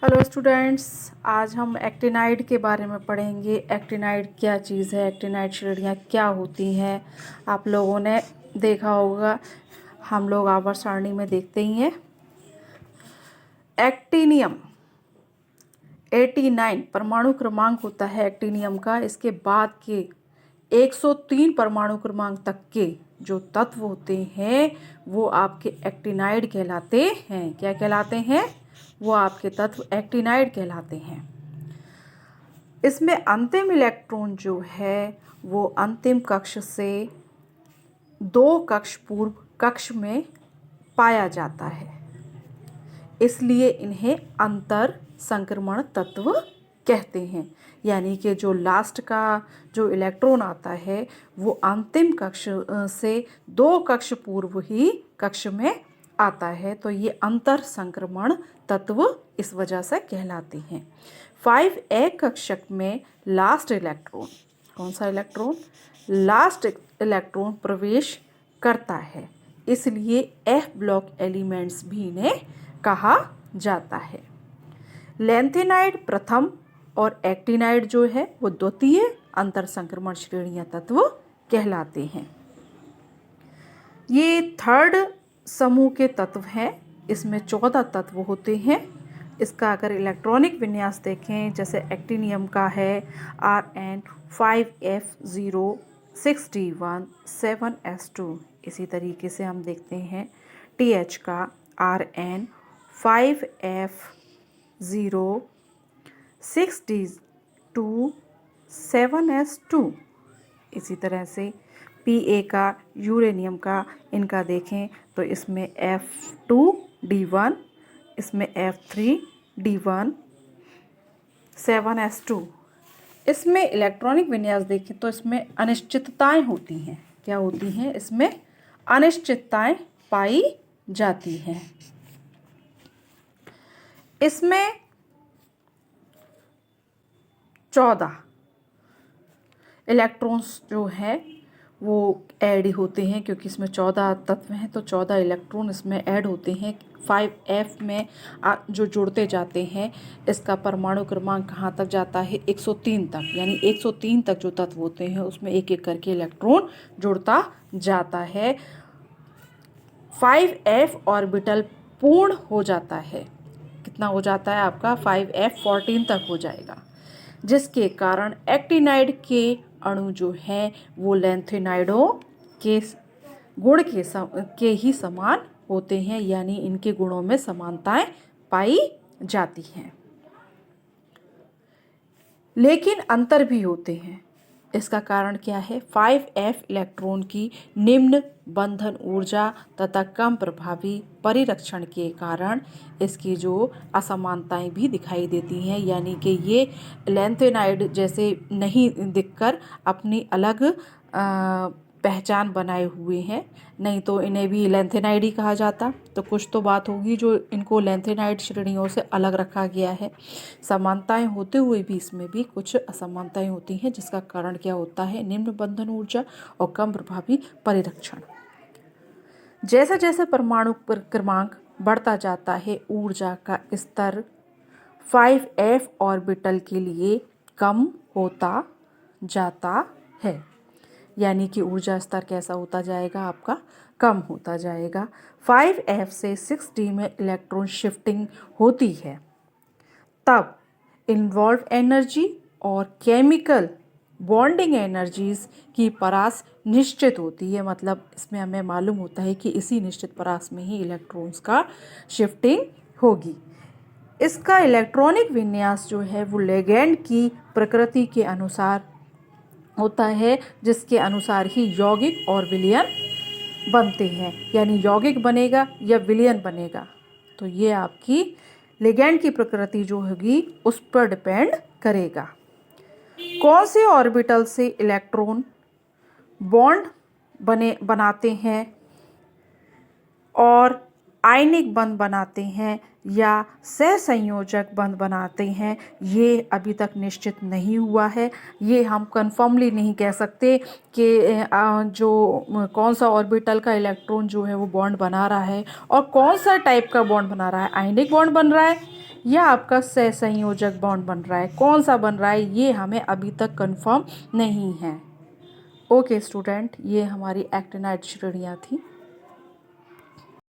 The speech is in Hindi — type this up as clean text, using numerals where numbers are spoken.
हेलो स्टूडेंट्स, आज हम एक्टिनाइड के बारे में पढ़ेंगे। एक्टिनाइड क्या चीज़ है, एक्टिनाइड श्रेणियाँ क्या होती हैं। आप लोगों ने देखा होगा, हम लोग आवर्त सारणी में देखते ही हैं। एक्टिनियम 89 परमाणु क्रमांक होता है एक्टिनियम का। इसके बाद के 103 परमाणु क्रमांक तक के जो तत्व होते हैं वो आपके एक्टिनाइड कहलाते हैं। क्या कहलाते हैं? वो आपके तत्व एक्टिनाइड कहलाते हैं। इसमें अंतिम इलेक्ट्रॉन जो है वो अंतिम कक्ष से 2 कक्ष पूर्व कक्ष में पाया जाता है, इसलिए इन्हें अंतर संक्रमण तत्व कहते हैं। यानी कि जो लास्ट का जो इलेक्ट्रॉन आता है वो अंतिम कक्ष से 2 कक्ष पूर्व ही कक्ष में आता है, तो ये अंतर संक्रमण तत्व इस वजह से कहलाते हैं। 5a कक्षक में लास्ट इलेक्ट्रॉन, कौन सा इलेक्ट्रॉन? लास्ट इलेक्ट्रॉन प्रवेश करता है, इसलिए F ब्लॉक एलिमेंट्स भी इन्हें कहा जाता है। लैंथेनाइड प्रथम और एक्टिनाइड जो है वो द्वितीय अंतर संक्रमण श्रेणीय तत्व कहलाते हैं। ये थर्ड समूह के तत्व हैं। इसमें 14 तत्व होते हैं। इसका अगर इलेक्ट्रॉनिक विन्यास देखें, जैसे एक्टिनियम का है Rn5f0 6d1 7s2। इसी तरीके से हम देखते हैं TH का Rn5f0 6d2 7s2। इसी तरह से Pa का, यूरेनियम का, इनका देखें तो इसमें F2d1, इसमें F3d1 7s2। इसमें इलेक्ट्रॉनिक विन्यास देखें तो इसमें अनिश्चितताएं होती हैं। क्या होती हैं? इसमें अनिश्चितताएं पाई जाती हैं। इसमें 14 इलेक्ट्रॉन्स जो है वो ऐड होते हैं, क्योंकि इसमें 14 तत्व हैं तो 14 इलेक्ट्रॉन इसमें ऐड होते हैं। 5f में जो जुड़ते जाते हैं, इसका परमाणु क्रमांक कहाँ तक जाता है? 103 तक। यानी 103 तक जो तत्व होते हैं उसमें एक एक करके इलेक्ट्रॉन जुड़ता जाता है। 5f ऑर्बिटल पूर्ण हो जाता है। कितना हो जाता है आपका? 5f 14 तक हो जाएगा, जिसके कारण एक्टिनाइड के अणु जो हैं वो लैंथेनाइडों के गुण के ही समान होते हैं, यानी इनके गुणों में समानताएं पाई जाती हैं। लेकिन अंतर भी होते हैं। इसका कारण क्या है? 5f इलेक्ट्रॉन की निम्न बंधन ऊर्जा तथा कम प्रभावी परिरक्षण के कारण इसकी जो असमानताएं भी दिखाई देती हैं। यानी कि ये लैंथेनाइड जैसे नहीं दिखकर अपनी अलग पहचान बनाए हुए हैं, नहीं तो इन्हें भी लैंथेनाइड ही कहा जाता। तो कुछ तो बात होगी जो इनको लैंथेनाइड श्रेणियों से अलग रखा गया है। समानताएं होते हुए भी इसमें भी कुछ असमानताएं होती हैं, जिसका कारण क्या होता है? निम्न बंधन ऊर्जा और कम प्रभावी परिरक्षण। जैसे जैसे परमाणु क्रमांक बढ़ता जाता है, ऊर्जा का स्तर 5f ऑर्बिटल के लिए कम होता जाता है। यानी कि ऊर्जा स्तर कैसा होता जाएगा आपका? कम होता जाएगा। 5f से 6d में इलेक्ट्रॉन शिफ्टिंग होती है, तब इन्वॉल्व एनर्जी और केमिकल बॉन्डिंग एनर्जीज की परास निश्चित होती है। मतलब इसमें हमें मालूम होता है कि इसी निश्चित परास में ही इलेक्ट्रॉन्स का शिफ्टिंग होगी। इसका इलेक्ट्रॉनिक विन्यास जो है वो लिगैंड की प्रकृति के अनुसार होता है, जिसके अनुसार ही यौगिक और विलयन बनते हैं। यानी यौगिक बनेगा या विलयन बनेगा, तो ये आपकी लिगैंड की प्रकृति जो होगी उस पर डिपेंड करेगा। कौन से ऑर्बिटल से इलेक्ट्रॉन बॉन्ड बनाते हैं और आयनिक बंध बनाते हैं या सहसंयोजक बंध बनाते हैं, ये अभी तक निश्चित नहीं हुआ है। ये हम कन्फर्मली नहीं कह सकते कि जो कौन सा ऑर्बिटल का इलेक्ट्रॉन जो है वो बॉन्ड बना रहा है और कौन सा टाइप का बॉन्ड बना रहा है। आयनिक बॉन्ड बन रहा है या आपका सहसंयोजक बॉन्ड बन रहा है। कौन सा बन रहा है ये हमें अभी तक कंफर्म नहीं है। ओके स्टूडेंट, ये हमारी एक्टिनाइड श्रेणियाँ थी।